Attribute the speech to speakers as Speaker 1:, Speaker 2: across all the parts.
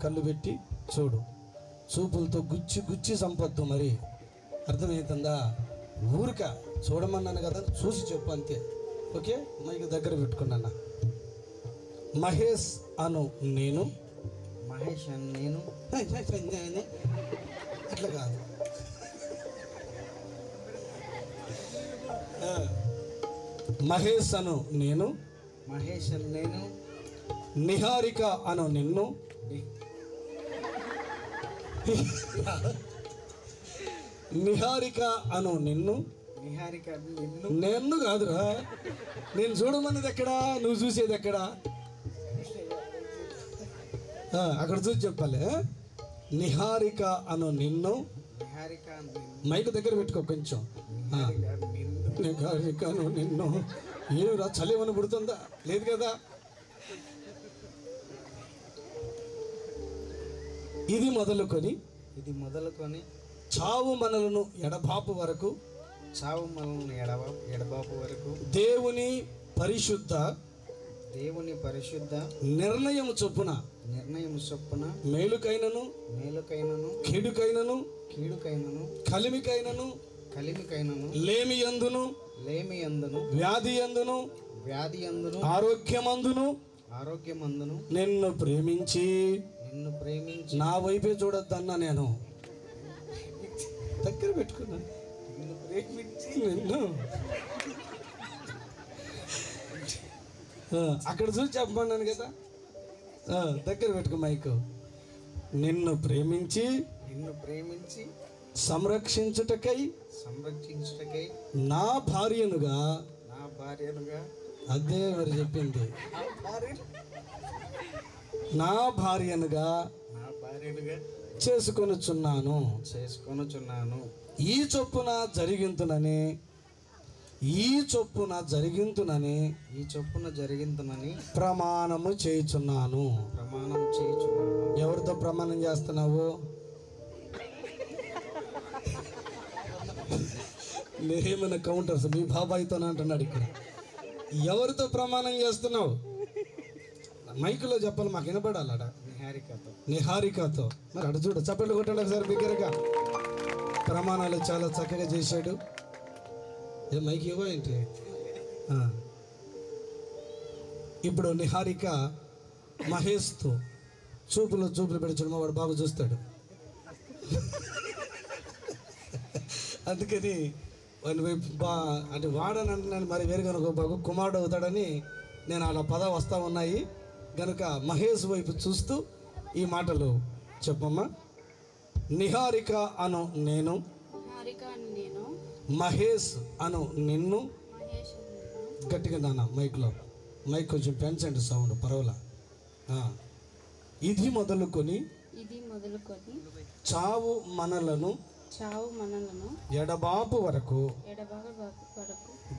Speaker 1: కళ్ళు పెట్టి చూడు. చూపులతో గుచ్చి గుచ్చి సంపద్దు. మరి అర్థమవుతుందా? ఊరిక చూడమన్నాను కదా, చూసి చెప్పు అంతే. ఓకే, మైక్ దగ్గర పెట్టుకున్నా. మహేష్ అను నేను.
Speaker 2: మహేష్ అను నేను.
Speaker 1: అట్లా కాదు. మహేష్ అను నేను.
Speaker 2: మహేష్ అను నేను.
Speaker 1: నిహారిక అను నిన్ను. నిహారిక అను నిన్ను.
Speaker 2: నిహారిక నిన్ను.
Speaker 1: నిన్ను కాదురా, నేను చూడమన్నది ఎక్కడా, నువ్వు చూసేది ఎక్కడా? అక్కడ చూసి చెప్పాలి. నిహారిక అను నిన్ను.
Speaker 2: నిహారిక
Speaker 1: మైక్ దగ్గర పెట్టుకో కొంచెం. నిహారిక అను నిన్ను. ఏమిరా చలివని పుడుతుందా? లేదు కదా. ఇది మొదలుకొని చావు మనలను ఎడబాపు వరకు.
Speaker 2: చావు మనలను ఎడబాపు వరకు.
Speaker 1: దేవుని పరిశుద్ధ నిర్ణయము చొప్పున మేలుకైనను కీడుకైనను కలిమికైనను లేమి యందును వ్యాధి యందును ఆరోగ్యమందును నిన్ను ప్రేమించి నా వైపే చూడొద్దన్నా. నేను దగ్గర పెట్టుకున్నాను. నిన్ను అక్కడ చూసి చెప్పమన్నాను కదా. దగ్గర పెట్టుకో మైక్. నిన్ను ప్రేమించి సంరక్షించుటకై నా భార్యనుగా. అదే మరి చెప్పింది. నా భార్యనుగా చేసుకొనుచున్నాను. ఈ చొప్పున జరిగింతునని ప్రమాణము చేయుచున్నాను. ఎవరితో ప్రమాణం చేస్తున్నావు? నేనేమైనా కౌంటర్స్ మీ బాబాయ్తో అంటున్నాడు ఇక్కడ. ఎవరితో ప్రమాణం చేస్తున్నావు? మైకులో చెప్పాలి, మాకు వినపడాలట. నిహారికతో. మరి అటు చూడు, చప్పట్లు కొట్టాడు ఒకసారి బిగ్గరగా. ప్రమాణాలు చాలా చక్కగా చేశాడు. ఏ మైక్ ఇవ్వ ఏంటి? ఇప్పుడు నిహారిక మహేష్తో చూపులు పెడుచుడు. వాడు బాబు చూస్తాడు. అందుకని వాడి వైపు అంటే వాడని అంటున్నాను. మరి వేరుగా బాబు కుమారుడు అవుతాడని నేను అలా వస్తూ ఉన్నాయి గనుక మహేష్ వైపు చూస్తూ ఈ మాటలు చెప్పమ్మా. నిహారిక అను నేను. మహేష్ అను నిన్ను. గట్టిగా నాన్న మైక్లో. మైక్ కొంచెం పెంచండి సౌండ్, పర్వాలా. ఇది మొదలుకొని చావు మనలను ఎడబాపు వరకు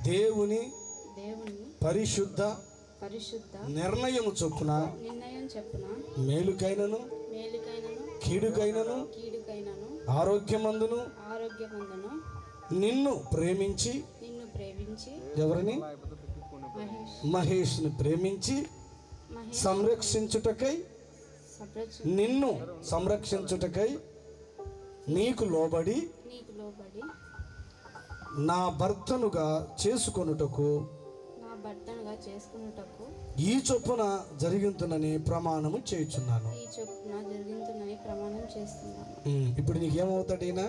Speaker 1: దేవుని పరిశుద్ధ నిర్ణయము చొప్పున మేలుకైనను కీడుకైనను ఆరోగ్యమందును నిన్ను ప్రేమించి. ఎవరిని? మహేష్ని ప్రేమించి నిన్ను సంరక్షించుటకై నీకు లోబడి నా భర్తనుగా చేసుకొనుటకు ఈ చొప్పున జరిగింతునని ప్రమాణము చేయుచున్నాను. ఇప్పుడు నీకేమవుతాడు? ఈయన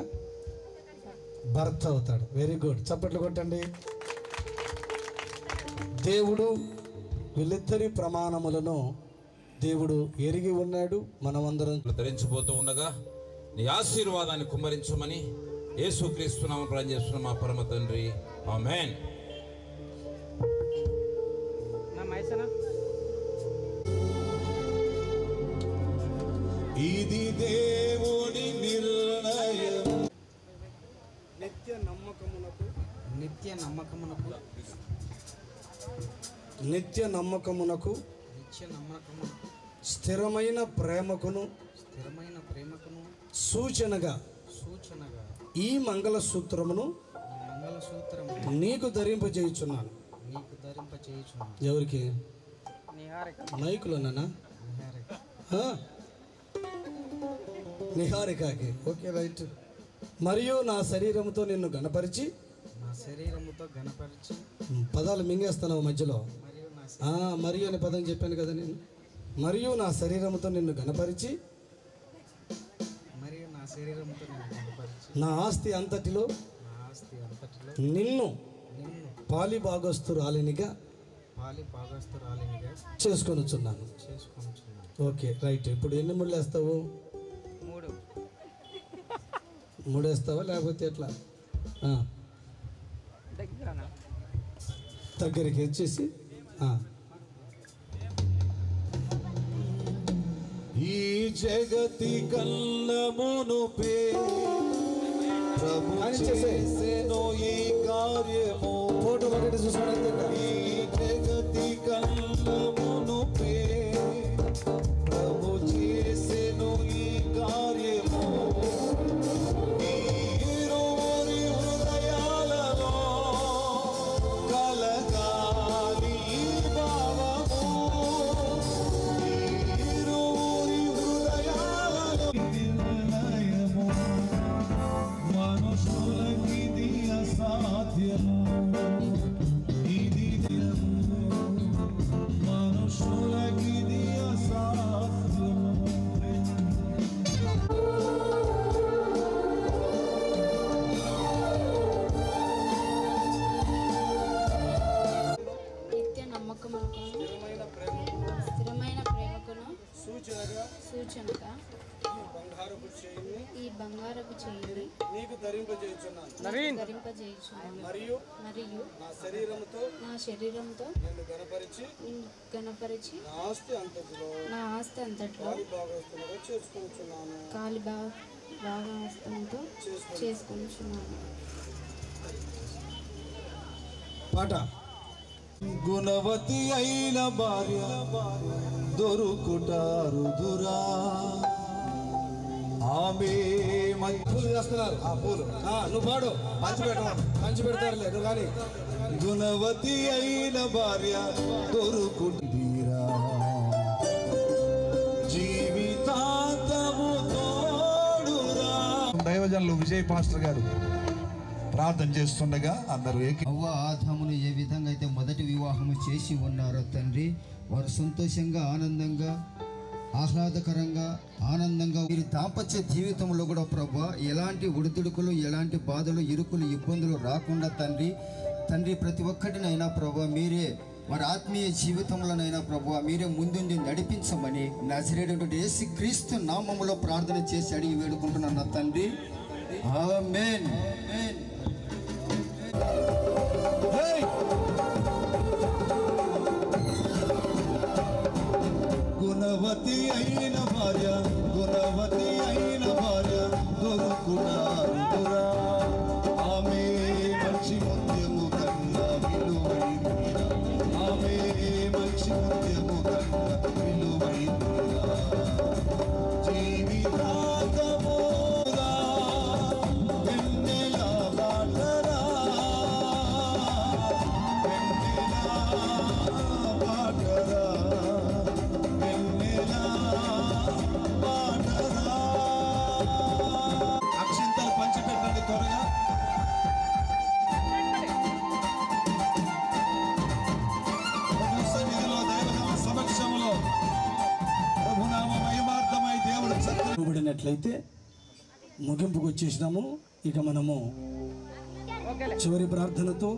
Speaker 1: భర్త అవుతాడు. వెరీ గుడ్, చప్పట్లు కొట్టండి. దేవుడు వీళ్ళిద్దరి ప్రమాణములను దేవుడు ఎరిగి ఉన్నాడు. మనమందరం
Speaker 3: ధరించబోతూ ఉండగా నీ ఆశీర్వాదాన్ని కుమ్మరించమని యేసుక్రీస్తు నామమున ప్రార్థన చేస్తున్న మా పరమ తండ్రి, ఆమేన్.
Speaker 1: ఇది దేవుని నిర్ణయం. నిత్య నమ్మకమునకు స్థిరమైన ప్రేమకును సూచనగా ఈ మంగళసూత్రమును నీకు ధరింపజేయుచున్నాను. ఎవరికి? మైకులోనా? నిహారికకి. Okay, right. మరియు నా శరీరంతో నిన్ను గణపరిచి.
Speaker 2: నా శరీరముతో గణపరిచి.
Speaker 1: పదాలు మింగేస్తున్నావు మధ్యలో.
Speaker 2: మరియు నా
Speaker 1: మరియు అనే పదం చెప్పాను కదా నేను. మరియు నా శరీరంతో నిన్ను గణపరిచి.
Speaker 2: మరియు నా శరీరముతో నిన్ను గణపరిచి.
Speaker 1: నా ఆస్తి అంతటిలో.
Speaker 2: నా ఆస్తి అంతటిలో.
Speaker 1: నిన్ను
Speaker 2: నిన్ను
Speaker 1: పాలి భాగస్తురాలినిగా చేసుకొనుచున్నాను. Okay, right. ఇప్పుడు ఎన్ని ముళ్ళు వేస్తావు? 3 వేస్తావా లేకపోతే ఎట్లా? దగ్గరికి వచ్చేసి
Speaker 4: ఈ జగతి కన్నమును పే ప్రభు చేసెను ఈ కార్యము.
Speaker 1: ఫోటో ఒకటి చూసుకోండి.
Speaker 4: ఈ జగతి కన్నమును పే ప్రభు చేసెను ఈ కార్యము. ఈరువురి హృదయాలలో కలగాలి ఈ భావము. ఈరువురి హృదయాలలో నిర్ణయము మనుషులకిది అసాధ్యము. ఇది మనుషులకిది అసాధ్యము.
Speaker 5: నిత్య నమ్మకమునకును స్థిరమైన ప్రేమకును సూచనగా ఈ బంగారపు చేయిని
Speaker 1: నీకు ధరింపజేయుచున్నాను. మరియు నా శరీరముతో నిన్ను గణపరిచి నా ఆస్తి అంతటిలో
Speaker 5: కాలి భాగంతో చేసుకుంటున్నాను.
Speaker 1: పాట.
Speaker 4: గుణవతి అయిన భార్య దొరుకుటారుదురా. ఆమె
Speaker 1: పూలు చేస్తున్నారు. ఆ పూలు నువ్వు పాడు. పంచి పెడతారులే నువ్వు కానీ.
Speaker 4: గుణవతి అయిన భార్య దొరుకుటీరా. జీవితాంతము తోడురా. దైవజనులు విజయ్ పాస్టర్ గారు ప్రార్థన చేస్తుండగా అందరూ
Speaker 6: అవ్వ ఆదామును ఏ విధంగా అయితే మొదటి వివాహము చేసి ఉన్నారో తండ్రి, వారు సంతోషంగా ఆనందంగా ఆహ్లాదకరంగా ఆనందంగా వీరి దాంపత్య జీవితంలో కూడా ప్రభా ఎలాంటి ఒడిదుడుకులు ఎలాంటి బాధలు ఇరుకులు ఇబ్బందులు రాకుండా తండ్రి ప్రతి ఒక్కటినైనా ప్రభా మీరే వారి ఆత్మీయ జీవితంలోనైనా ప్రభా మీరే ముందుండి నడిపించమని నజరేయుడైన యేసుక్రీస్తు నామములో ప్రార్థన చేసి అడిగి వేడుకుంటున్నాను నా తండ్రి. ఆమేన్.
Speaker 4: గుణవతి అయిన భార్య దొరుకుటారుదురా. ఆమె మంచి ముత్యము కన్నా విలువైనదిరా. ఆమె మంచి ముత్యము కన్నా విలువైనదిరా. జీవితాంతమురా వెన్నెల బాటరా. అక్షింతలు పంచిపెట్టండి త్వరగా. ప్రభు సన్నిధిలో దైవజనుల సమక్షంలో ప్రభునామ మహిమార్థమై దేవుడు
Speaker 1: ఇవ్వబడినట్లయితే ముగింపుకు వచ్చేసినాము. ఇక మనము చివరి ప్రార్థనతో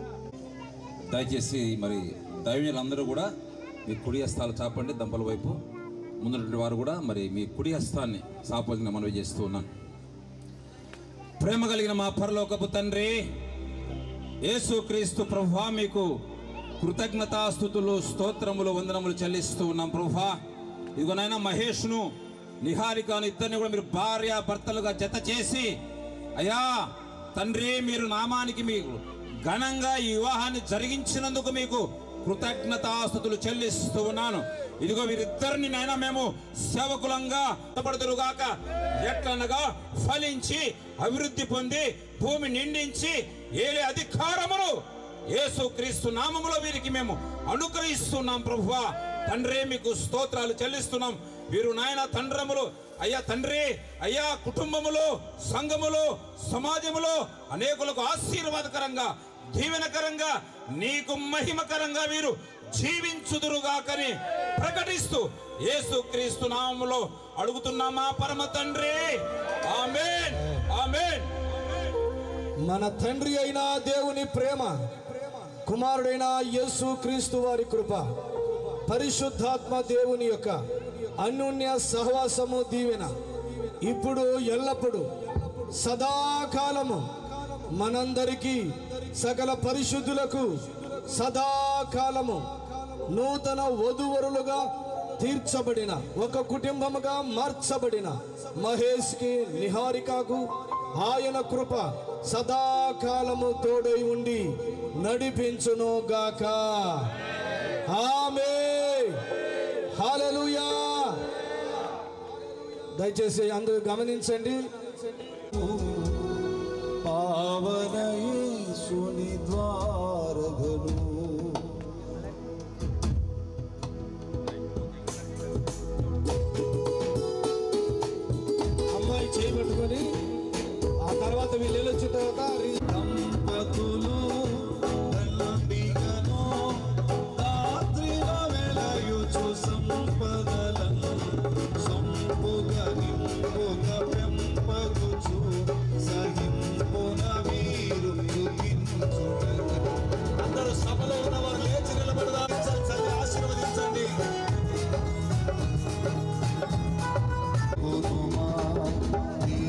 Speaker 3: దయచేసి మరి దైవజనులందరూ కూడా మీ కుడి హస్తాలు చాపండి. దంపల వైపు ముందున్నటువంటి వారు కూడా మరి మీ కుడి హస్తాన్ని చాపాలని మనవి చేస్తూ ఉన్నాను. ప్రేమ కలిగిన మా పరలోకపు తండ్రి యేసుక్రీస్తు ప్రభువా, మీకు కృతజ్ఞతాస్తుతులు స్తోత్రములు వందనములు చెల్లిస్తూ ఉన్నాం ప్రభువా. ఇదిగోనైనా మహేష్ను నిహారికను ఇద్దరిని కూడా మీరు భార్య భర్తలుగా జత చేసి అయ్యా తండ్రి మీరు నామానికి మీకు ఘనంగా ఈ వివాహాన్ని జరిగించినందుకు మీకు కృతజ్ఞతాస్తుతులు చెల్లిస్తూ ఉన్నాను. ఇదిగో వీరిద్దరిని నైనా మేము సేవకులంగా పడుదురుగాక. ఎట్లనగా ఫలించి అభివృద్ధి పొంది భూమి నిండించి ఏలే అధికారమును యేసుక్రీస్తు నామములో వీరికి మేము అనుగ్రహిస్తున్నాం ప్రభువా. తండ్రి మీకు స్తోత్రాలు చెల్లిస్తున్నాం. వీరు నాయన తండ్రములు అయ్యా తండ్రి, అయ్యా కుటుంబములో, సంఘములో, సమాజములో అనేకులకు ఆశీర్వాదకరంగా, దీవెనకరంగా, నీకు మహిమకరంగా వీరు జీవించుదురుగాకని ప్రకటిస్తూ యేసుక్రీస్తు నామములో అడుగుతున్నామా పరమ తండ్రి. ఆమేన్, ఆమేన్.
Speaker 1: మన తండ్రి అయిన దేవుని ప్రేమ, కుమారుడైన యేసుక్రీస్తు వారి కృప, పరిశుద్ధాత్మ దేవుని యొక్క అన్యోన్య సహవాసము, దీవెన ఇప్పుడు ఎల్లప్పుడు సదాకాలము మనందరికీ, సకల పరిశుద్ధులకు సదాకాలము నూతన వధువరులుగా తీర్చబడిన, ఒక కుటుంబముగా మార్చబడిన మహేష్కి, నిహారికకు ఆయన కృప సదాకాలము తోడై ఉండి నడిపించును గాక. ఆమేన్, హల్లెలూయా. దయచేసి అందరూ గమనించండి.
Speaker 4: పావన యేసుని ద్వారగను
Speaker 1: అమ్మాయి చేయబట్టుకొని ఆ తర్వాత వీళ్ళు వచ్చిన తర్వాత
Speaker 4: దంపతులు దండిగను రాత్రిల వెలయుచు సంపదలను సంపుగ నింపుగ పెంపగుచు సహింపున వీరు దుఃఖించుటకు. అందరూ సభలో ఉన్నవారు లేచి నిలబడదాం, ఆశీర్వదించండి.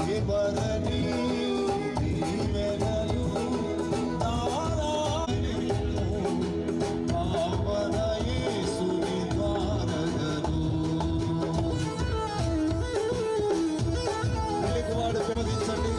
Speaker 4: దేవరని దీవెనలు పావన యేసుని ద్వారగను. వెలుగువాడు ప్రవహించండి.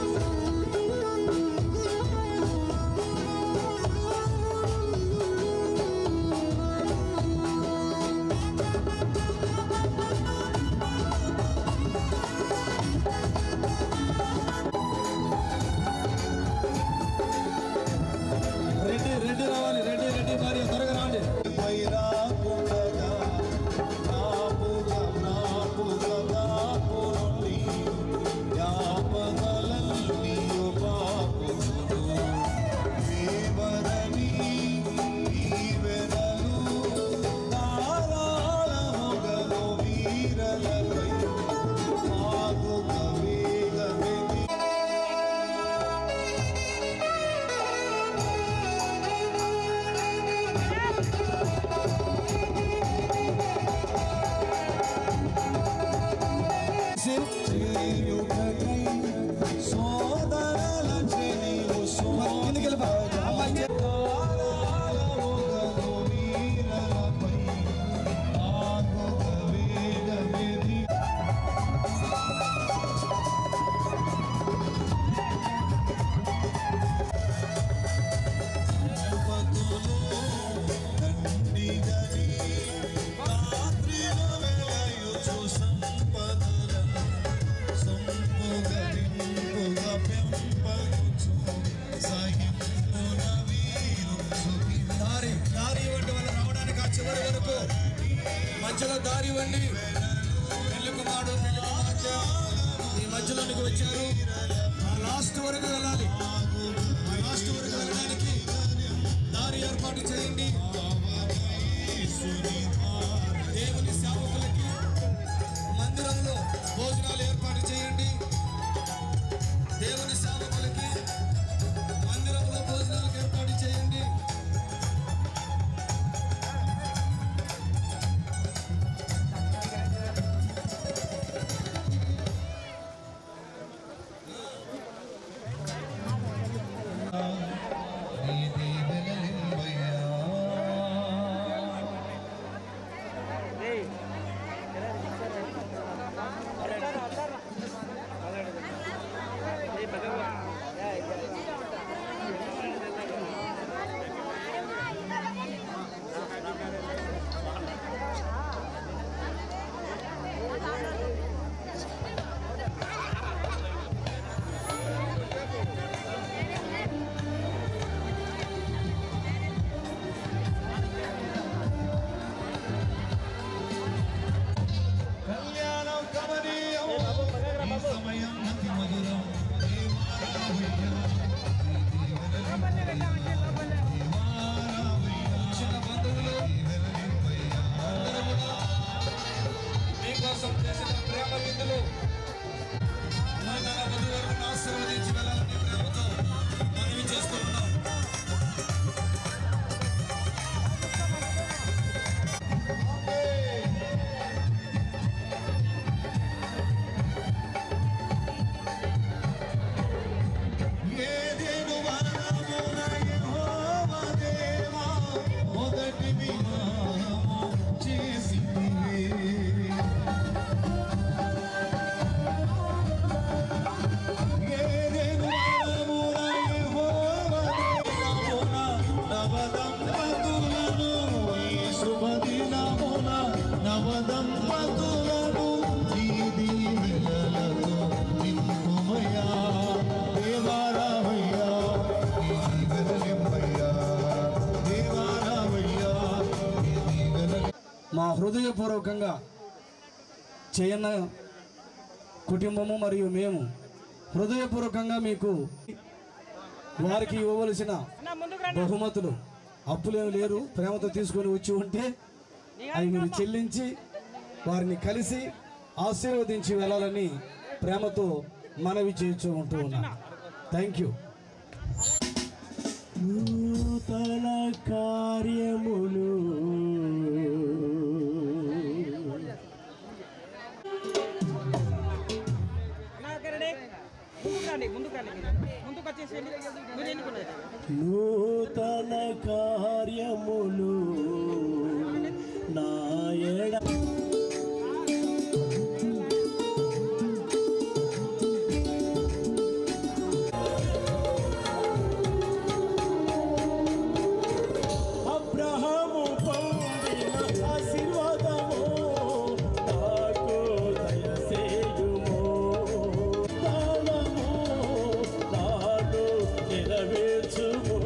Speaker 1: రెడ్డి రావాలి, రెడ్డి భార్య త్వరగా రాండి.
Speaker 4: వైరాకుండగా నాపుగా నాపునుండి యాపదలన్నీయు పాపును. దేవరని దీవెనలు ధారాళముగను వీరలకై మాగుగ వేగమెది. చేయుటకై సోదరుల చెలియు సోదరులముగను వీరలపై ఆగుగ వేగమెది. దంపతులు దండిగని రాత్రిల వెలయుచు సంపదలను సంపుగ నింపుగ పెంపగుచు సహింపున వీరు సుఖించుటకు.
Speaker 1: దారి ఇవ్వండి, వాళ్ళు రావడానికి ఆ చివరి వరకు మధ్యలో దారి ఇవ్వండి. పెళ్లి కుమారుడు, పెళ్లి కుమార్తె ఈ మధ్యలోనికి వచ్చారు. ఆ లాస్ట్ వరకు వెళ్ళాలి. ఆ లాస్ట్ వరకు వెళ్ళడానికి దారి ఏర్పాటు చేయండి. దేవుని సేవకులకి మందిరంలో భోజనాలు ఏర్పాటు చేయండి. దేవుని సేవకులకి మందిరంలో భోజనాలకు ఏర్పాటు చేయండి.
Speaker 4: నీ దీవెనలిమ్మయ్యా.
Speaker 1: హృదయపూర్వకంగా చేయన్న కుటుంబము మరియు మేము హృదయపూర్వకంగా మీకు వారికి ఇవ్వవలసిన బహుమతులు అప్పులేమి లేరు, ప్రేమతో తీసుకొని వచ్చి ఉంటే అవి మీరు చెల్లించి వారిని కలిసి ఆశీర్వదించి వెళ్ళాలని ప్రేమతో మనవి చేయించు ఉంటూ ఉన్నాను. Thank you.
Speaker 7: నూతన కార్యములు నూతన కార్యములు నాయడ అబ్రహాము పొందిన ఆశీర్వాదము నాకు దయచేయుము. దానము నాడు నెరవేర్చుము.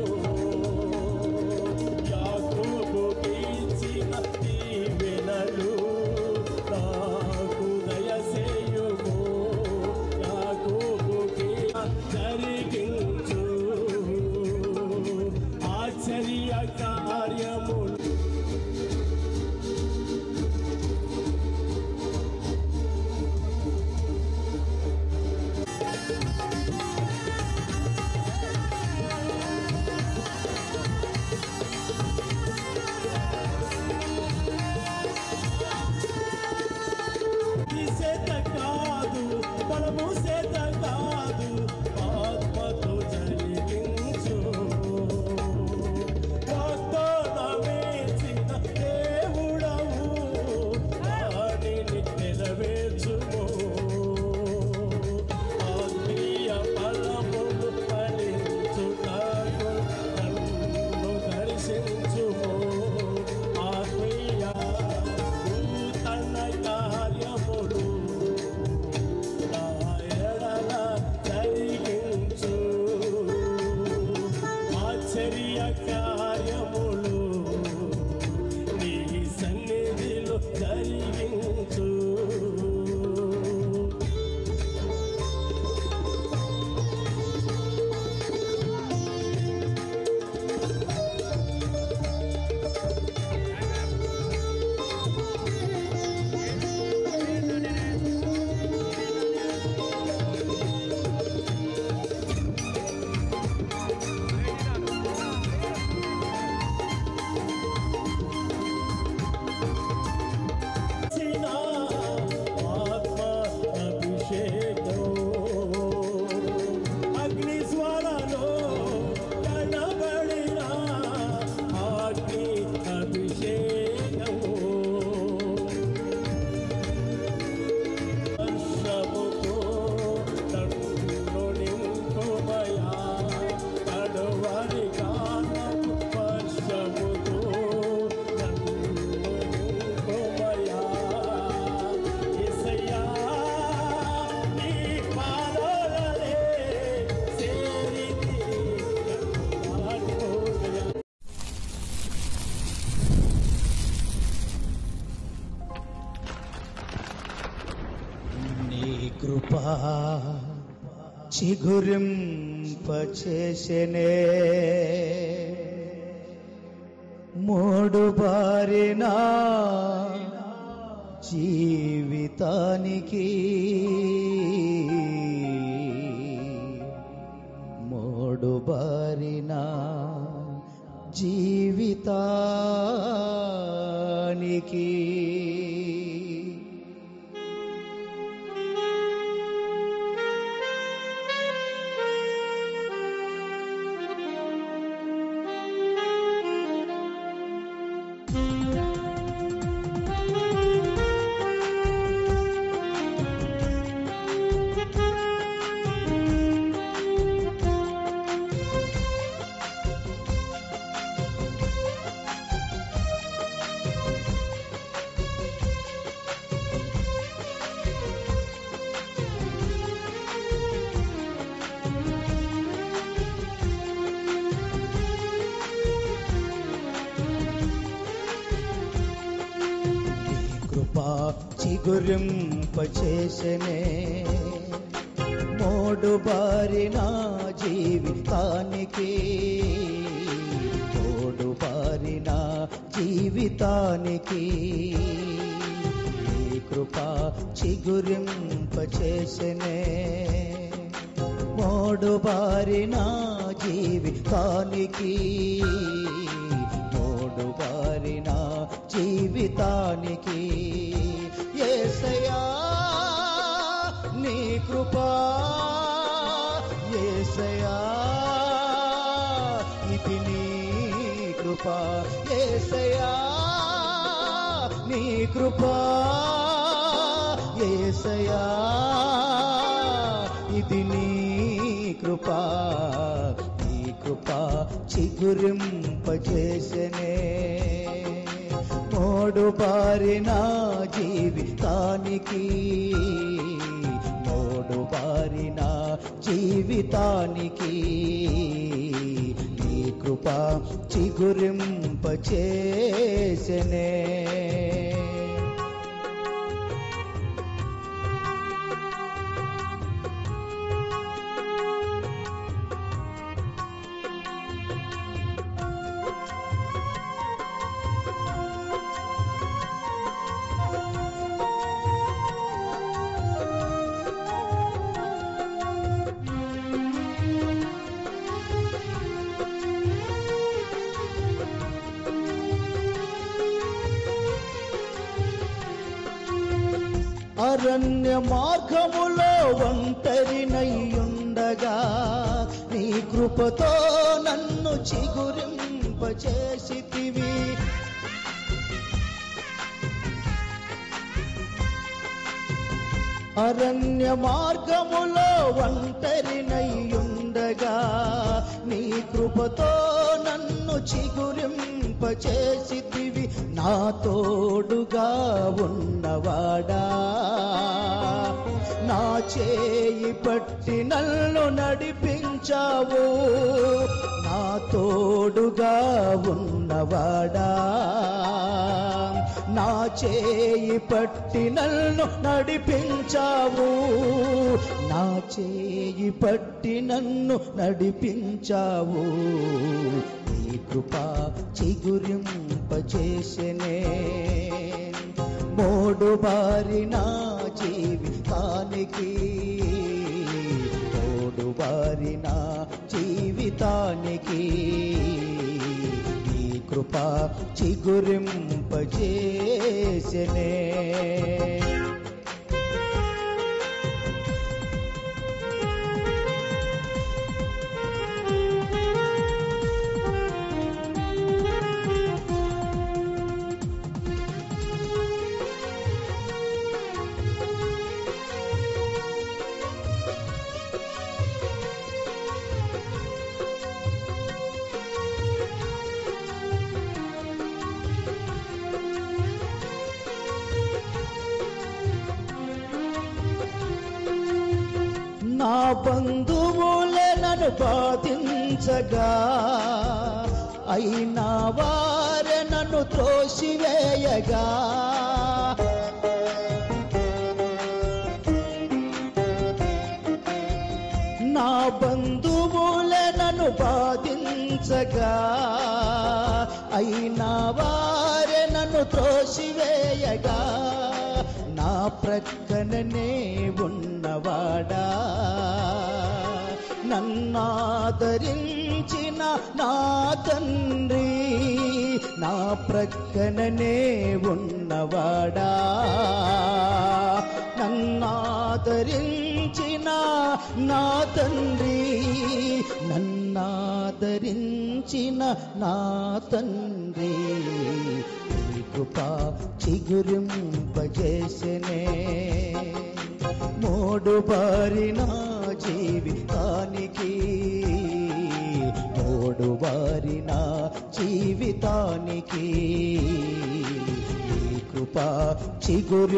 Speaker 7: యాకోబుకి ఇచ్చిన దీవెనలు నాకు దయచేయుము. యాకోబుకి జరిగించు ఆశ్చర్య కార్యములు. చేత కాదు, బలము చేత కాదు, ఆత్మతో జరిగించు. వాగ్దానమిచ్చిన దేవుడవు, దానిని నెరవేర్చుము. ఆత్మీయ బలమును ఫలించుటకు నన్ను దర్శించుము. ఆత్మీయ నూతన కార్యములు నా ఎడల జరిగించు. ఆశ్చర్య కార్యములు నీ సన్నిధిలో జరిగించు. ఆత్మ అభిషేకం అగ్ని జ్వాలలో కనబడిన అగ్ని అభిషేకం. వర్షముతో నన్ను నింపుమయా. కడవరి కాలపు వర్షముతో నన్ను నింపుమయా. యేసయ్యా నీ పాదాలనే చేరితిని నాటుకోగయా. నీ కృపా చిగురింపచేసెనే. మూడు బారిన జీవితానికి మూడు బారిన జీవితానికి చిగురింపచేసెనే మోడు బారిన జీవితానికి మోడు బారిన జీవితానికి నీ కృప చిగురింపచేసెనే మోడు బారిన జీవితానికి మోడు బారిన జీవితానికి యేసయ్యా నీ కృపా యేసయ్యా ఇది నీ కృపా యేసయ్యా నీ కృపా యేసయ్యా ఇది నీ కృపా నీ కృపా చిగురింపచేసెనే మోడు బారిన జీవితానికి మోడు బారిన జీవితానికి నీ కృపా చిగురింపచేసెనే అరణ్య మార్గములో ఒంటరినయ్యుండగా నీ కృపతో నన్ను చిగురింపచేసితివి అరణ్య మార్గములో ఒంటరినయ్యుండగా నీ కృపతో నన్ను చిగురింపచేసితివి నా తోడుగా ఉన్నవాడా నా చేయి పట్టి నన్ను నడిపించావు నా తోడుగా ఉన్నవాడా నా చేయి పట్టి నన్ను నడిపించావు నా చేయి పట్టి నన్ను నడిపించావు నీ కృపా చిగురింపచేసెనే మోడు బారిన జీవితానికి మోడు బారిన జీవితానికి నీ కృపా చిగురింపచేసెనే నా బంధువులే నన్ను బాధించగా అయినా వారే నన్ను త్రోసివేయగా నా బంధువులే నన్ను బాధించగా అయినా వారే నన్ను త్రోసివేయగా నా ప్రక్కననే ఉన్నవాడా నన్నాదరించిన నా తండ్రి నా ప్రక్కననే ఉన్నవాడా నన్నాదరించిన నా తండ్రి నన్నాదరించిన నా తండ్రి నీ కృపా చిగురింపచేసెనే మోడు బారిన జీవితానికి మోడు బారిన జీవితానికి నీ కృపా చిగురింపచేసెనే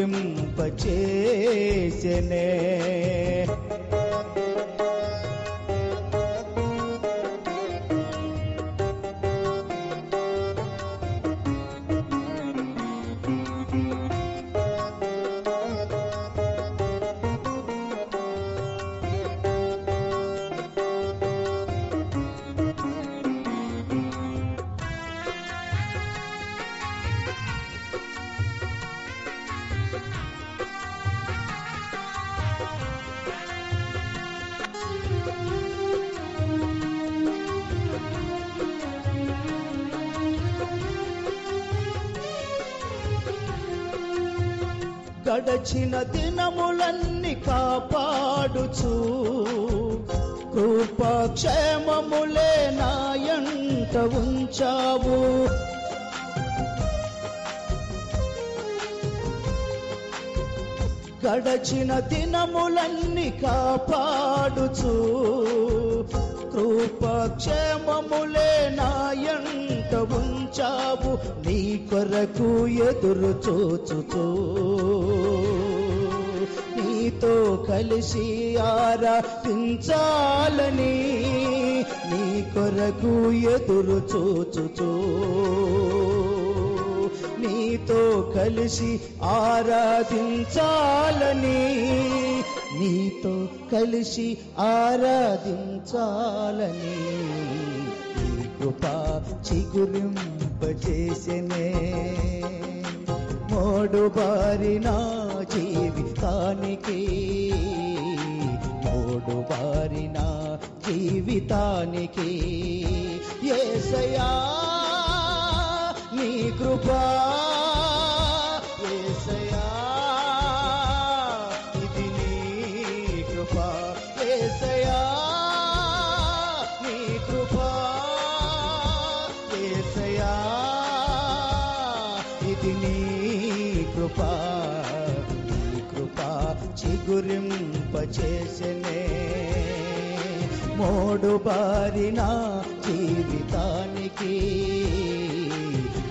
Speaker 7: గడచిన దినములన్నీ కాపాడుచు కృపాక్షేమములే నాయంట ఉంచావు. గడచిన దినములన్నీ కాపాడుచు కృపాక్షేమములే నాయంట ఉంచావు. నీ కొరకు ఎదురు చూచుతూ నీతో కలిసి ఆరాధించాలని నీ కొరకు ఎదురు చూచుతూ నీతో కలిసి ఆరాధించాలని నీతో కలిసి ఆరాధించాలని నీ కృపా చిగురింపజేసెనే. మోడు బారిన జీవితానికి మోడు బారిన జీవితానికి యేసయ్యా నీ కృపా యేసయ్యా ఇది నీ కృపా యేసయ్యా నీ కృపా యేసయ్యా ఇది నీ కృపా నీ కృపా చిగురింపచేసెనే. మోడు బారిన జీవితానికి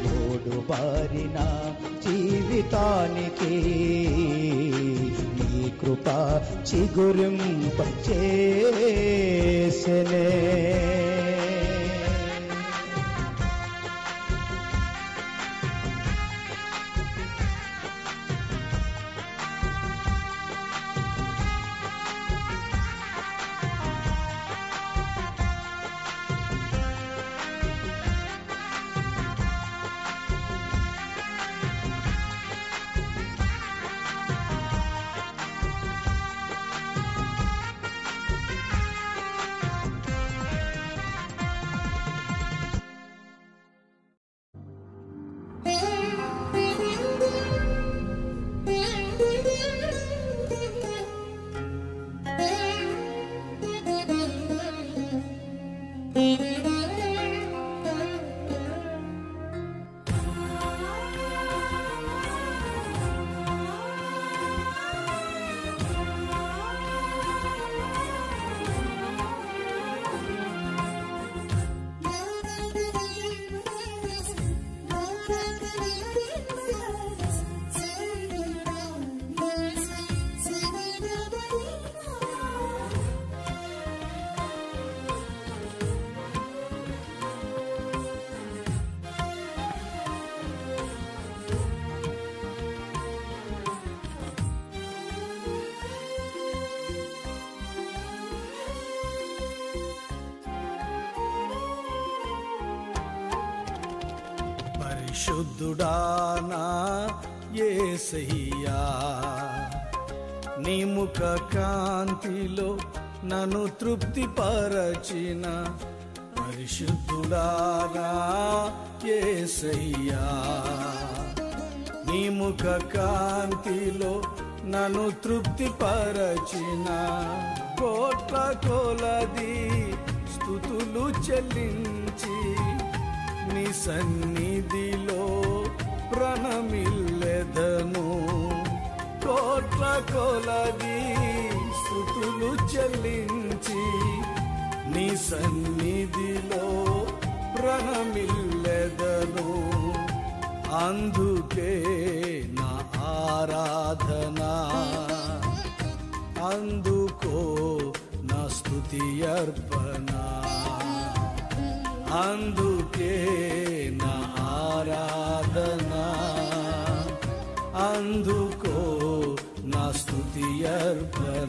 Speaker 7: మోడు బారిన జీవితానికి నీ కృపా చిగురింపచేసెనే.
Speaker 4: పరిశుద్ధుడా నా యేసయ్యా నీ ముఖ కాంతిలో నన్ను తృప్తిపరచిన పరిశుద్ధుడా నా యేసయ్యా నీ ముఖ కాంతిలో నన్ను తృప్తిపరచిన కోట్ల కొలది స్తుతులు చెల్లించి నీ సన్నిధిలో ప్రణమిల్లెదను కోట్ల కొలది స్తుతులు చెల్లించి నీ సన్నిధిలో ప్రణమిల్లెదను అందుకే నా ఆరాధన అందుకో నా స్తుతి అర్పణ అందుకే నా ఆరాధన అందుకో నా స్తుతి అర్పణ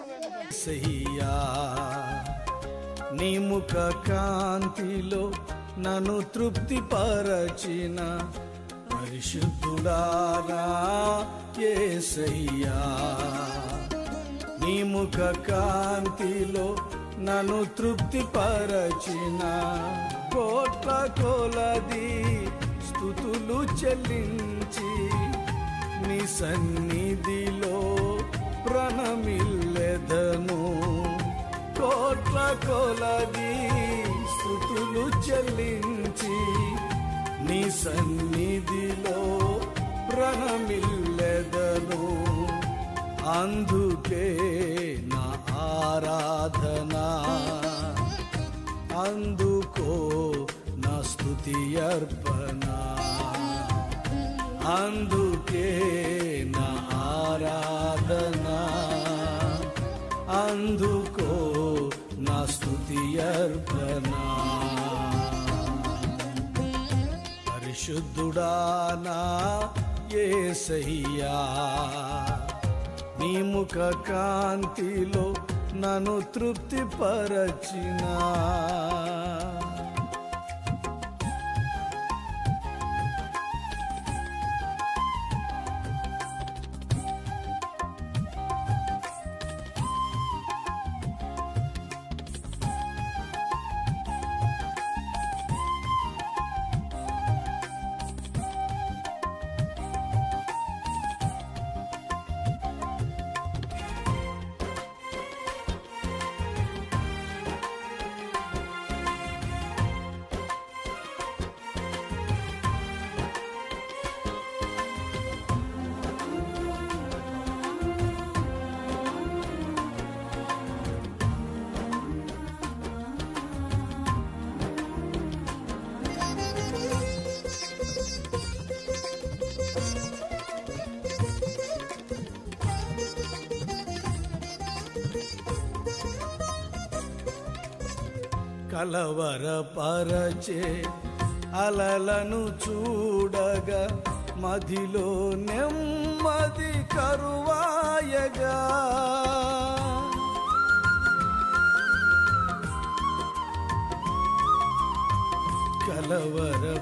Speaker 4: యేసయ్యా నీ ముఖ కాంతిలో నన్ను తృప్తిపరచిన పరిశుద్ధుడారా యేసయ్యా నీ ముఖ కాంతిలో నన్ను తృప్తిపరచిన కోట్ల కొలది స్తుతులు చెల్లించి నీ సన్నిధిలో ప్రణమిల్లెదను కోట్ల కొలది స్తుతులు చెల్లించి నీ సన్నిధిలో ప్రణమిల్లెదను అందుకే నా ఆరాధన అందుకో నా స్తుతి అర్పణ అందుకే నా ఆరాధన అందుకో నా స్తుతి అర్పణ పరిశుద్ధుడా నా యేసయ్యా నీ ముఖ కాంతిలో నన్ను తృప్తిపరచినా కలవరపరచే అలలను చూడగా మదిలో నెమ్మది కరువాయగా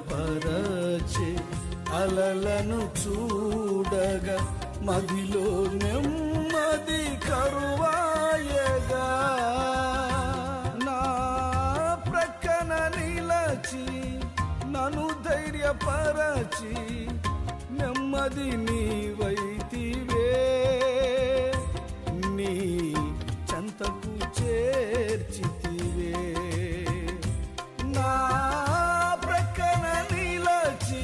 Speaker 4: కలవరపరచే అలలను చూడగా మదిలో నెమ్మది కరువాయగా నా ప్రక్కన నిలచి నన్ను ధైర్యపరచి నెమ్మది నీవైతివే నీ చెంతకు చేర్చితివే నా ప్రక్కన నిలచి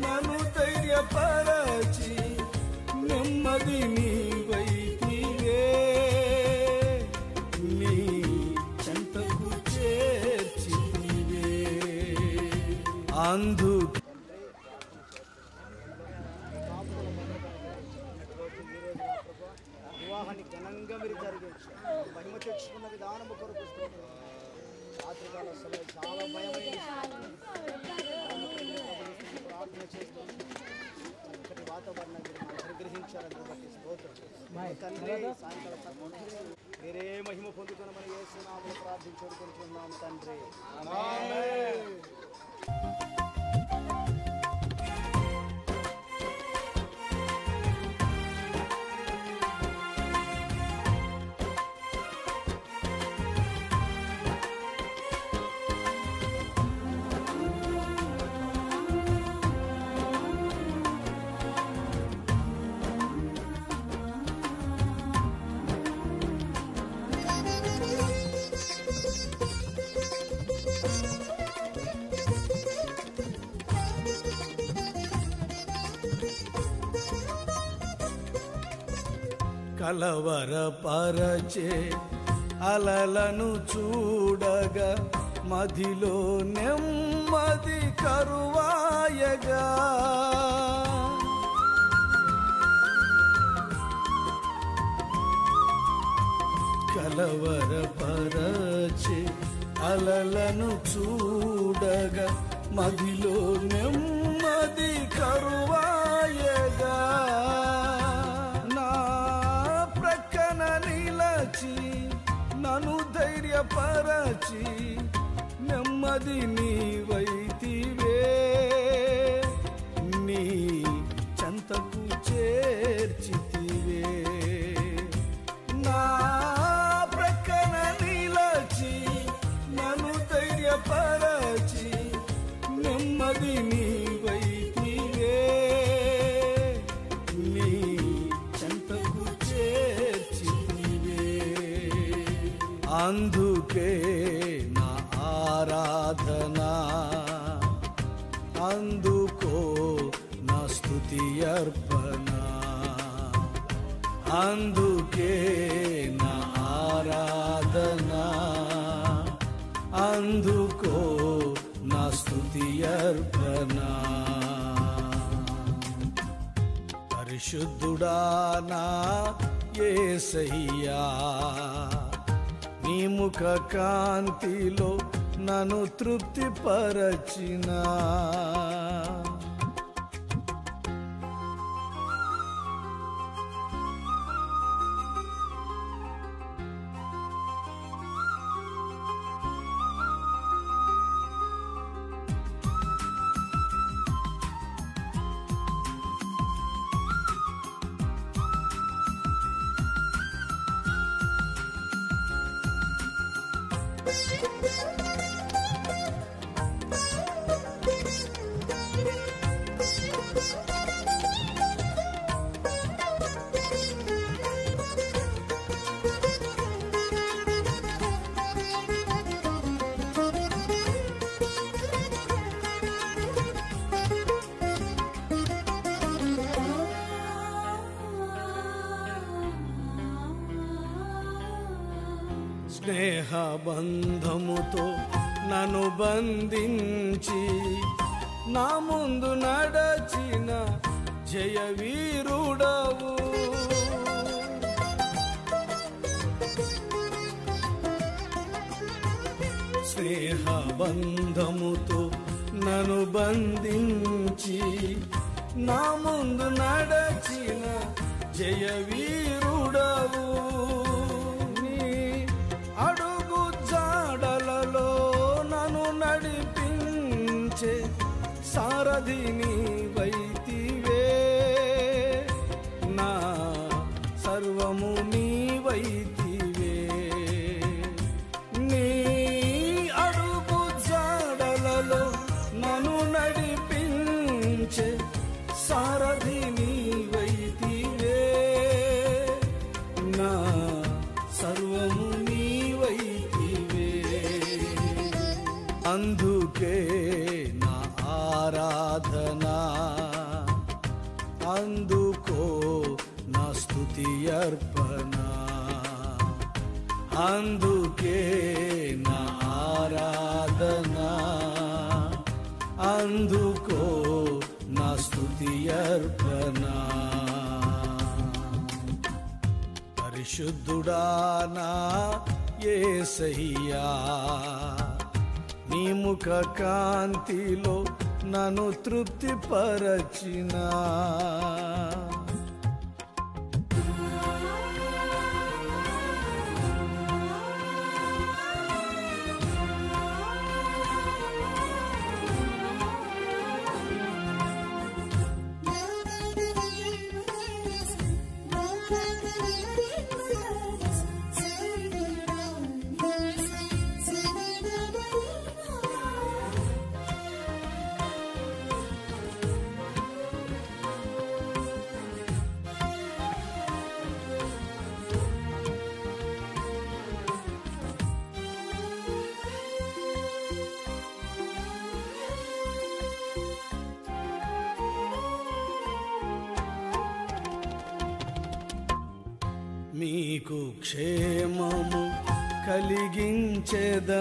Speaker 4: నన్ను ధైర్యపరచి నెమ్మది నీవైతివే నీ చెంతకు చేర్చితివే అందుకు
Speaker 8: వివాహాన్ని ఘనంగా మీరు జరిగించి మహిమ తెచ్చుకున్న విధానము కొరకు రాత్రికాల సమయం చాలా భయమైన ప్రార్థన చేస్తూ చక్కటి వాతావరణాన్ని మీరు అనుగ్రహించారని బట్టి స్తోత్రం తండ్రి సాయంకాలం మీరే మహిమ పొందుకున్నామని యేసు నామములో ప్రార్థించుకుంటున్నాము తండ్రి ఆమేన్.
Speaker 4: కలవరపరచే అలలను చూడగా మదిలో నెమ్మది కరువాయగా కలవరపరచే అలలను చూడగా మదిలో నెమ్మది కరువాయగా నా ప్రక్కన నిలచి నన్ను ధైర్యపరచి నెమ్మది నీవైతివే నీ చెంతకు చేర్చితివే నా ప్రక్కన నిలచి నన్ను ధైర్యపరచి నెమ్మది నీవైతివే నీ చెంతకు చేర్చితివే అందుకే నా ఆరాధనా అందుకో నా స్తుతి అర్పణ అందుకే నా ఆరాధనా అందుకో నా స్తుతి అర్పణ పరిశుద్ధుడా నా యేసయ్యా నీ ముఖ కాంతిలో నన్ను తృప్తిపరచినా స్నేహ బంధముతో నన్ను బంధించి నా ముందు నడచిన జయవీరుడవు స్నేహ బంధముతో నన్ను బంధించి నా ముందు నడచిన జయవీరుడవు అడుగు జాడలలో నన్ను నడిపించి సారథి నీవైతివే, నా సర్వము నీవైతివే. నీ అడుగు జాడలలో నన్ను నడిపించే సారథి నీవైతివే, నా సర్వము నీవైతివే. అందుకే నా ఆరాధనా, అందుకో నా స్తుతి అర్పణ, అందుకే నా ఆరాధనా, అందుకో నా స్తుతి అర్పణ. పరిశుద్ధుడా నా యేసయ్యా, నీ ముఖ కాంతిలో నన్ను తృప్తిపరచినా. మీకు క్షేమము కలిగించేదనని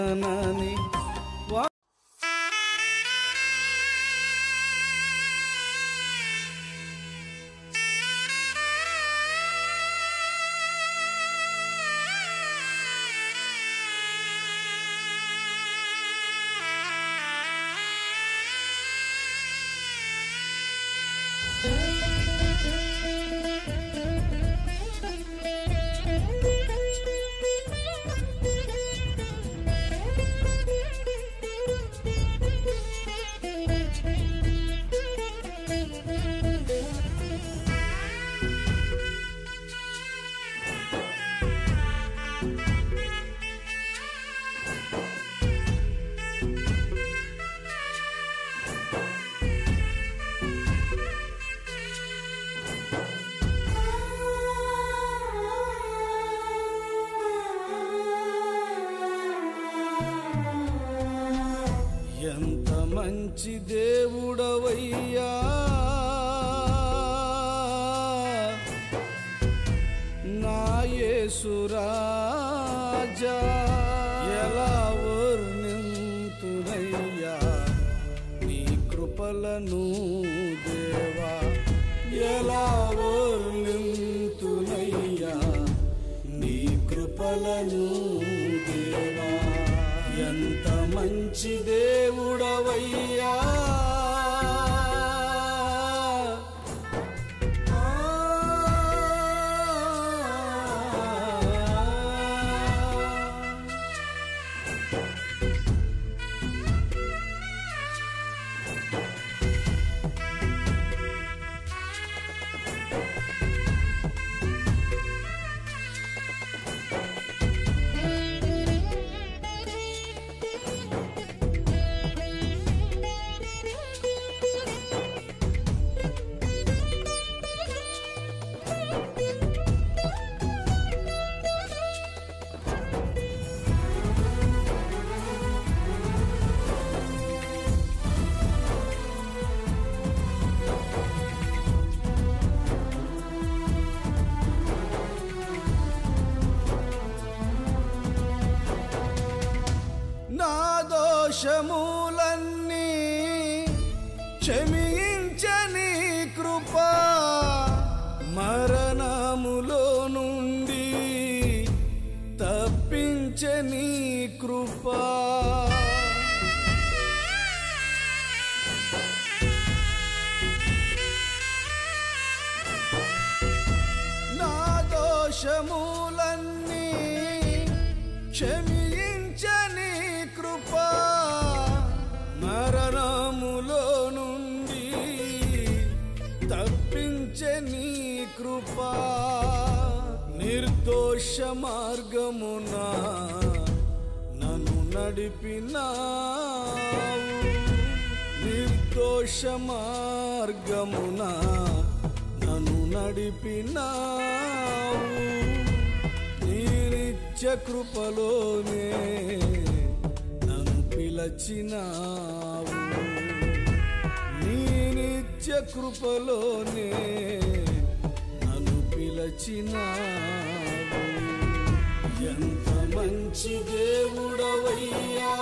Speaker 4: ఎంత మంచి దేవుడవయ్యా, నా యేసురాజా. ఎలా వర్ణింతునయ్యా నీ కృపలను దేవా, ఎలా వర్ణింతునయ్యా నీ కృపలను దేవా. ఎంత మంచి దేవుడవయ్యా, దోషములన్నీ క్షమించని కృప, మరణములో నుండి తప్పించని కృప. నా దోషములన్నీ క్షమించని కృప, మరణములో నుండి నిలిచే నీ కృప నిర్దోష మార్గమున నన్ను నడిపినావు నిర్దోష మార్గమున నన్ను నడిపినావు నీ నిత్య కృపలోనే నన్ను పిలచినావు నీ నిత్య కృపలోనే నన్ను పిలచినావు ఎంత మంచి దేవుడవయ్యా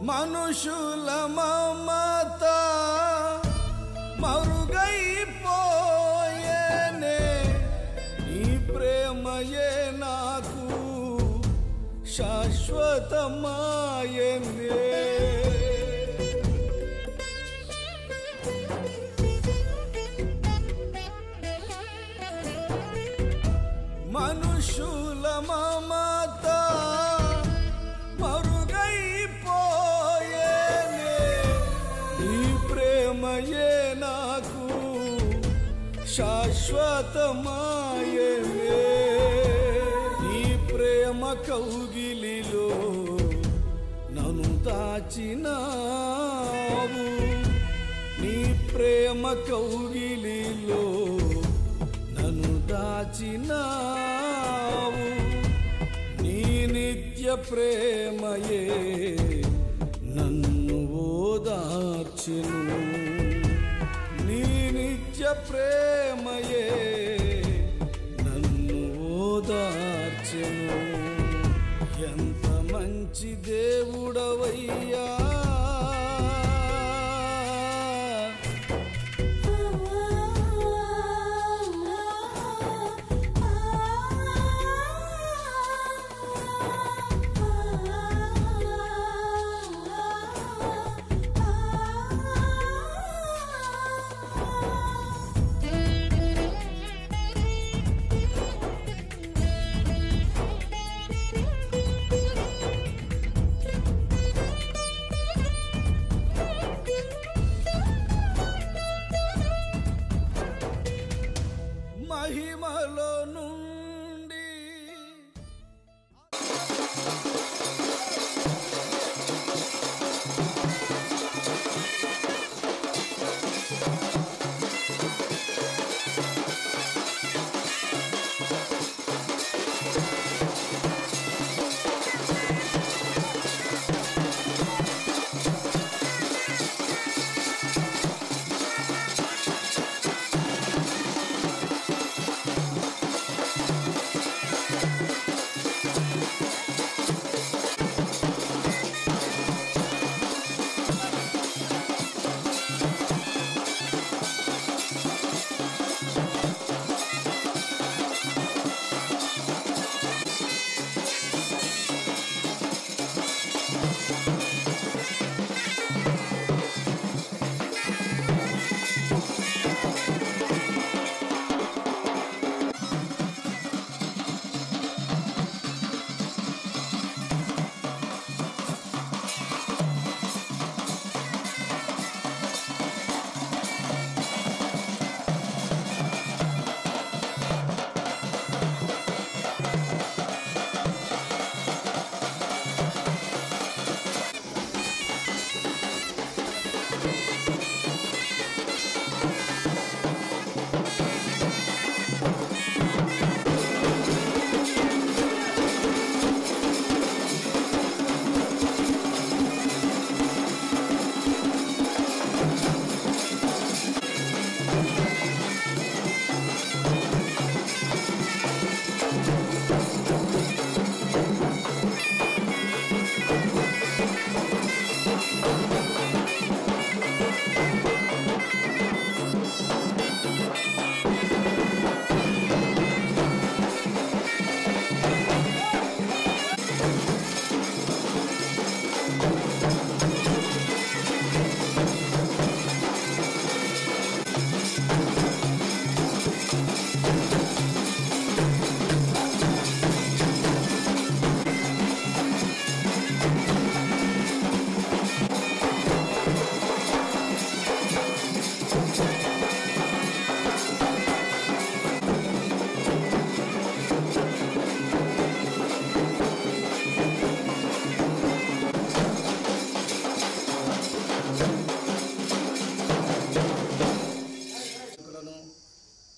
Speaker 4: మనుషుల మమత మరుగైపోయేనే నీ ప్రేమయే నాకు శాశ్వతమాయనే మనుషుల మమత ప్రేమయే నాకు శాశ్వతమాయనే నీ ప్రేమ కౌగిలిలో నన్ను దాచినావు నీ ప్రేమ కౌగిలిలో నన్ను దాచినావు నీ నిత్య ప్రేమయే నన్ను ఓదార్చెను నీ నిత్య ప్రేమయే నన్ను ఓదార్చెను ఎంత మంచి దేవుడవయ్యా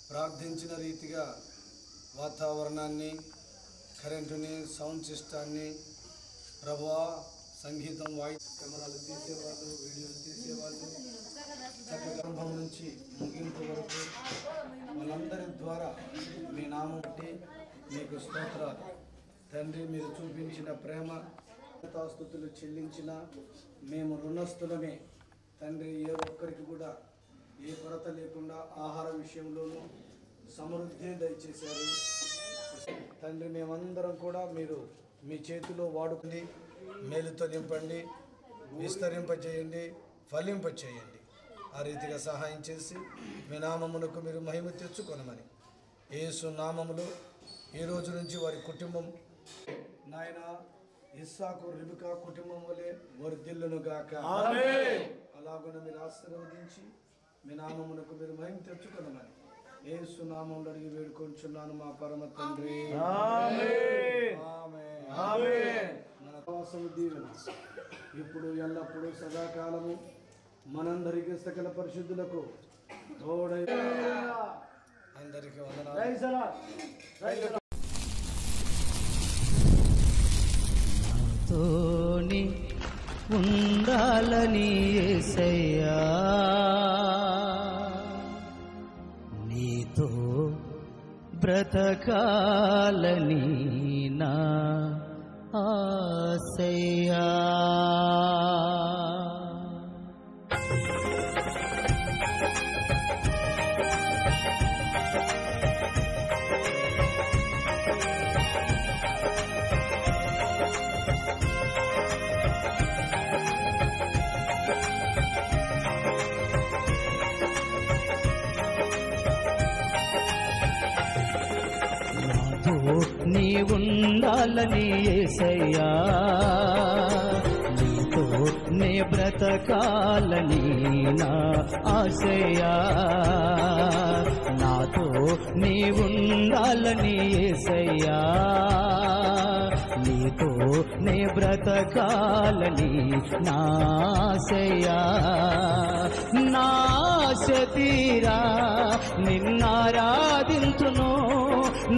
Speaker 1: ప్రార్థించిన రీతిగా వాతావరణాన్ని, కరెంటుని, సౌండ్ సిస్టాన్ని ప్రభువా, సంగీతం, వాయిస్, కెమెరాలు తీసేవాళ్ళు, వీడియోలు తీసేవాళ్ళు, ప్రారంభం నుంచి ముగింపు వరకు వాళ్ళందరి ద్వారా మీ నామం బట్టి మీకు స్తోత్రాలు తండ్రి. మీరు చూపించిన ప్రేమ స్థుతులు చెల్లించిన మేము రుణస్థులమే తండ్రి. ఏ ఒక్కరికి కూడా ఏ కొరత లేకుండా ఆహార విషయంలోనూ సమృద్ధి దయచేశారు తండ్రి. మేమందరం కూడా మీరు మీ చేతిలో వాడుకుని మేలుతో నింపండి, విస్తరింపచేయండి, ఫలింపచేయండి. ఆ రీతిగా సహాయం చేసి మీ నామమునకు మీరు మహిమ తెచ్చుకొనమని యేసు నామములో ఈ రోజు నుంచి వారి కుటుంబం నాయన ఇస్సాకు రిబికా కుటుంబం వలె వర్ధిల్లునుగాక. అలాగున మీరు ఆశీర్వదించి మీ నామమునకు మీరు మహిమ తెచ్చుకొనమని యేసు నామములో అడిగి వేడుకొంచున్నాను మా పరమ తండ్రి. మన వాసము దీవెన ఇప్పుడు ఎల్లప్పుడూ సదాకాలము మనందరికీ సకల పరిశుద్ధులకు తోడై అందరికీ వందనాలు.
Speaker 7: తోని ఉండాలని యేసయ్యా, నీతో బ్రతకాలని నా ఆశయ్యా. నీ ఉండాలని యేసయ్యా, నీతో నే బ్రతకాలని నా ఆశయ్యా. నాతో నీ ఉండాలని యేసయ్యా, నీతో నే బ్రతకాలని నా ఆశయ్యా. నా ఆశ తీరా నిన్నారాధించును,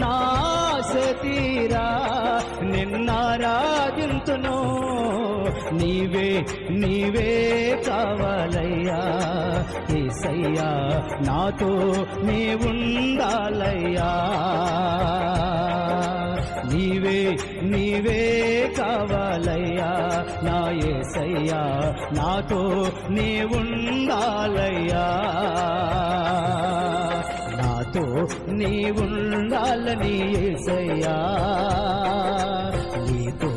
Speaker 7: నా ఆశ తీరా నిన్నారాధించును. నీవే నీవే కావాలయ్యా యేసయ్యా, నాతో నీ ఉండాలయ్యా. నీవే నీవే కావాలయ్యా నా యేసయ్యా, నాతో నీ ఉండాలయ్యా. నాతో నీ ఉండాలని యేసయ్యా, నీతో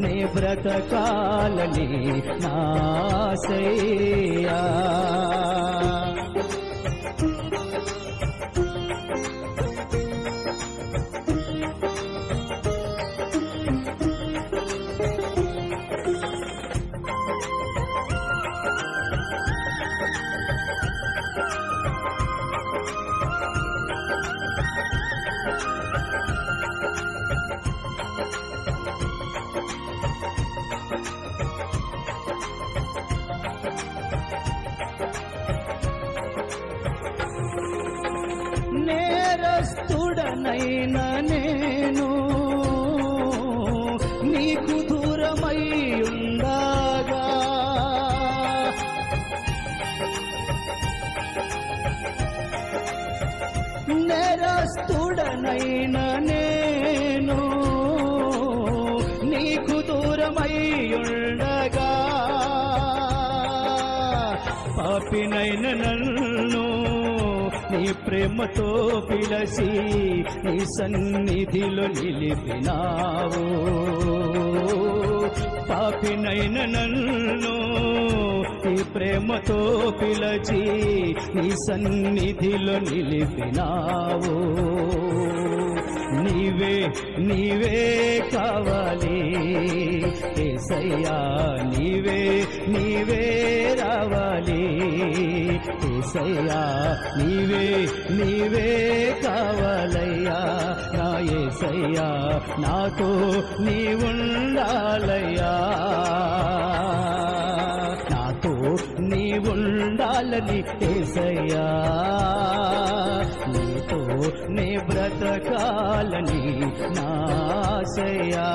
Speaker 7: నే బ్రతకాలని నా ఆశయ్యా. నేరస్తుడనైన నేను నీకు దూరమై ఉండగా, నేరస్తుడనైన నేను నీకు దూరమై ఉండగా, పాపినైన నన్ను నీ ప్రేమతో పిలసి నీ సన్నిధిలో నిలిపినావు. పాపినైన నన్ను నీ ప్రేమతో పిలచి నీ సన్నిధిలో నిలిపినావు. నీవే నీవే కావాలి యేసయ్యా, నీవే నీవే రావాలి యేసయ్యా, నీవే నీవే కావాలయ్యా నా యేసయ్యా, నాతో నీ ఉండాలయ్యా, నాతో నీ ఉండాలని యేసయ్యా, నీతో నే బ్రతకాలని నాశయ్యా.